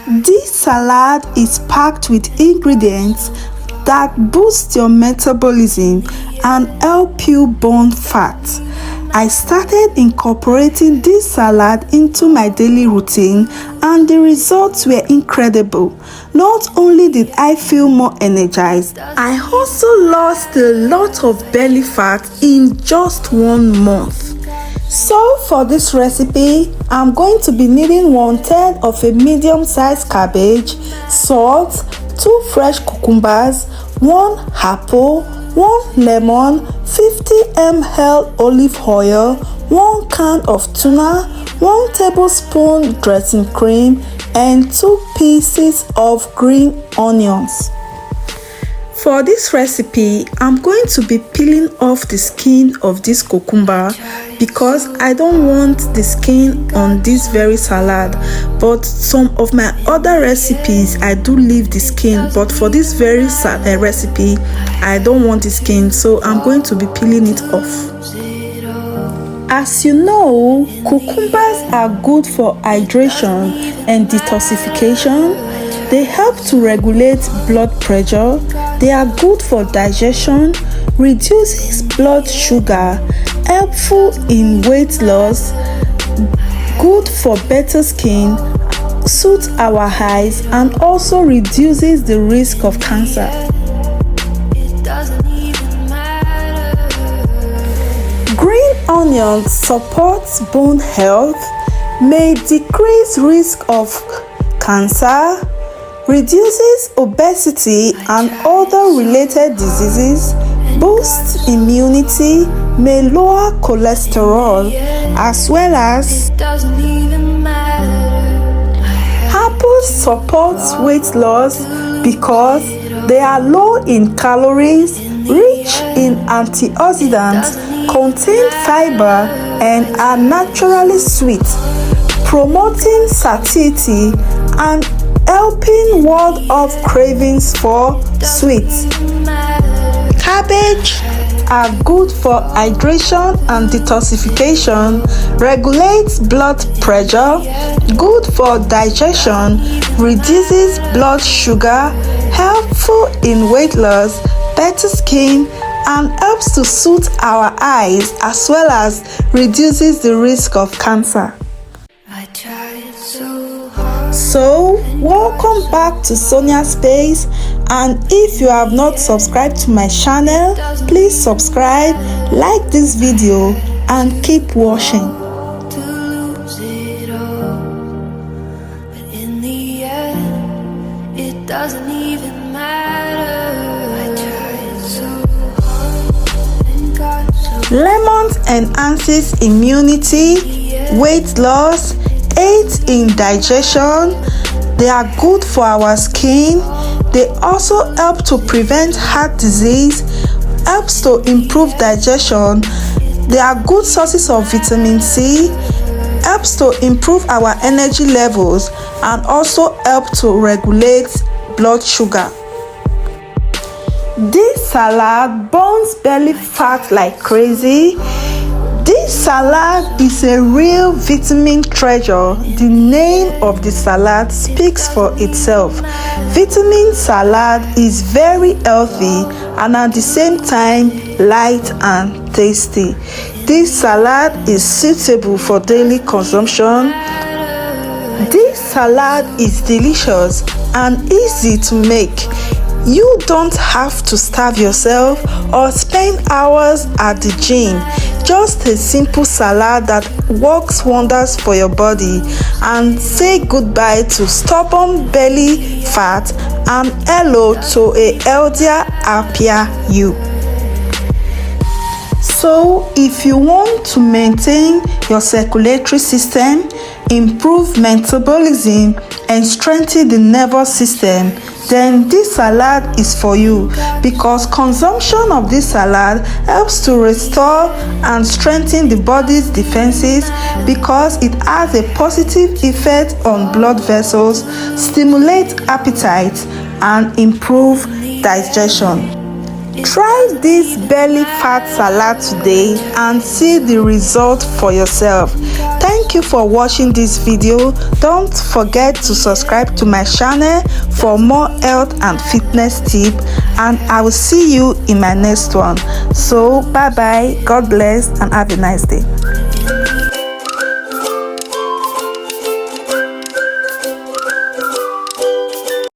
This salad is packed with ingredients that boost your metabolism and help you burn fat. I started incorporating this salad into my daily routine and the results were incredible. Not only did I feel more energized, I also lost a lot of belly fat in just 1 month. So for this recipe, I'm going to be needing 1/3 of a medium-sized cabbage, salt, 2 fresh cucumbers, 1 apple, 1 lemon, 50 ml olive oil, 1 can of tuna, 1 tablespoon dressing cream, and 2 pieces of green onions. For this recipe, I'm going to be peeling off the skin of this cucumber because I don't want the skin on this very salad. But some of my other recipes, I do leave the skin. But for this very recipe, I don't want the skin, so I'm going to be peeling it off. As you know, cucumbers are good for hydration and detoxification. They help to regulate blood pressure. They are good for digestion, reduces blood sugar, helpful in weight loss, good for better skin, suits our eyes, and also reduces the risk of cancer. Green onions supports bone health, may decrease risk of cancer, reduces obesity and other related diseases, boosts immunity, may lower cholesterol, as well as apples supports weight loss because they are low in calories, rich in antioxidants, contain fiber, and are naturally sweet, promoting satiety and helping ward off cravings for sweets. Cabbage are good for hydration and detoxification, regulates blood pressure, good for digestion, reduces blood sugar, helpful in weight loss, better skin, and helps to soothe our eyes as well as reduces the risk of cancer. So, welcome back to Sonia's Space, and if you have not subscribed to my channel, please subscribe, like this video, and keep watching. Lemon enhances immunity, weight loss, aids in digestion. They are good for our skin. They also help to prevent heart disease, helps to improve digestion. They are good sources of vitamin C, helps to improve our energy levels, and also help to regulate blood sugar. This salad burns belly fat like crazy. This salad is a real vitamin treasure. The name of the salad speaks for itself. Vitamin salad is very healthy and at the same time light and tasty. This salad is suitable for daily consumption. This salad is delicious and easy to make. You don't have to starve yourself or spend hours at the gym. Just a simple salad that works wonders for your body, and say goodbye to stubborn belly fat and hello to a healthier, happier you. So if you want to maintain your circulatory system, improve metabolism, and strengthen the nervous system, then this salad is for you, because consumption of this salad helps to restore and strengthen the body's defenses, because it has a positive effect on blood vessels, stimulate appetite, and improve digestion. Try this belly fat salad today and see the result for yourself. Thank Thank you for watching this video. Don't forget to subscribe to my channel for more health and fitness tips, and I will see you in my next one. So bye bye, God bless, and have a nice day.